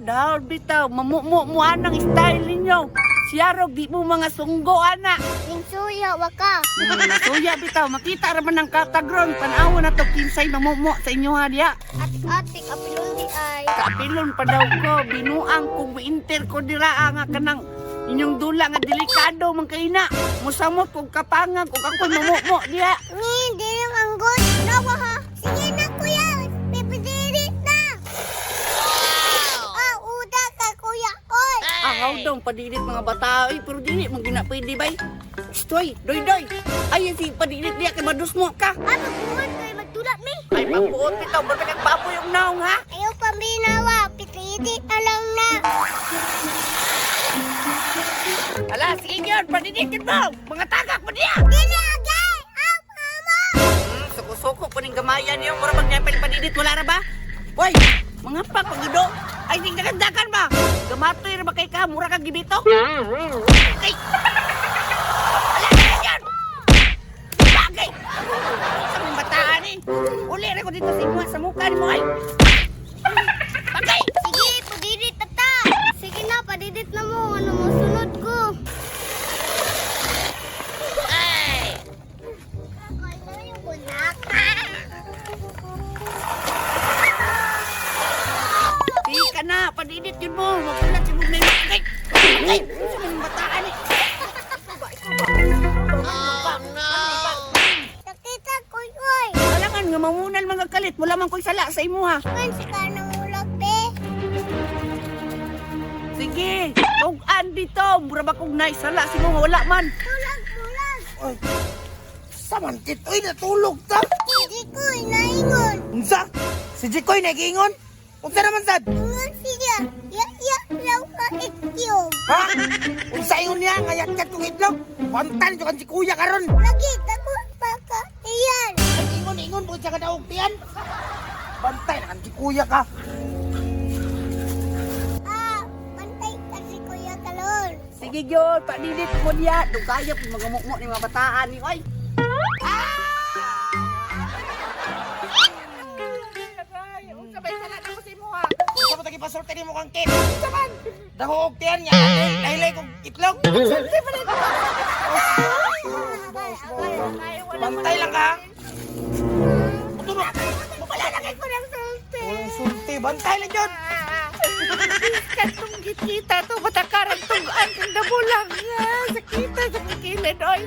daw bitaw, mamumu anang style ninyo. Siyarog, di mo mga sunggo, ana. Minsuya, waka. Nasuya bitaw, makita raman ng katagron. Tanawa na to, kinsay mamumu sa inyo ha diya. Atik-atik, apilon di ay. Kapilon pa daw ko, binuang kung inter ko dira nga kanang inyong dula nga delikado man kay na. Musamot kung kapangan kung ako mamumu diya. Ni, di yung anggot. Nawa ha. Sige na, kuya. Pipidiri na. Ah, uda ka, kuya. Oy. Angaw daw padilit mga bata, ay pero dili mo gina pwede bay. Stoy, doy. Ay si padilit diya kay madus mo ka. Ano, buwan kayo magtulak mi? Ay mabuot bitaw, ba't nagbaboy yung naong ha? Ayaw pambinawa. Pipidiri na lang na. Ala, sige yun, padidikin mo! Mga tagak mo diya! Dili, agay. Aw, mama. Suko-suko po ning gamayan niyo, mura magnyapel padidit, wala ra ba? Hoy, mga pagido! Ay, hindi nagandakan ba? Gamatoy ra ba kay ka, mura kang gibito? Ay! Ala, sige yan! Bagay! Sa mga bataan eh! Uli rin ko dito sa mukha ni mo ay! Bagay! Sige, padidit na ta. Sige na, padidit na mo. Ano mo sunod ko? Ay! Ano yung bunak? Di ka na, padidit yun mo! Magulat si Mugna yung bagay! Bagay! Sa mga bataan eh! Nakita ko yoy. Alangan nga mangunal mga kalit, wala man ko'y sala sa imo ha! Man si ka nang ulag, be. Sige, tugan dito. Mura ba kong naisala si mo wala man. Ulag. Oy, samantit, oy, natulog ta. Hindi ko inaingon. Unsa? Si Jikoy nagingon? Unsa naman sad? Ingon siya. Law ka ikyong. Ha? Unsa yun niya, ngayat kat kong itlog? Pantan nyo kan si kuya karon. Lagi, tako pa ka. Iyan. Ingon, bukod siya ka daog tiyan. Bantay na kan si kuya ka. Ah, pantay ka si Kuya Kalon. Sige yun, panilit mo niya. Dugaya po mga mukmo ni mga bataan ni Oy. Unsa ba sala na ko si mo ha? Unsa mo tagi pasulti ni mo kang kit? Unsa man? Daog tiyan niya. Lahilay kong itlog. Bantay lang ka. Tulog. Wala na kay ko ng sulti. Walang sulti, bantay lang yun. Katong kita to matakaran tugan kang dabulang. Sakita sa kilid oy.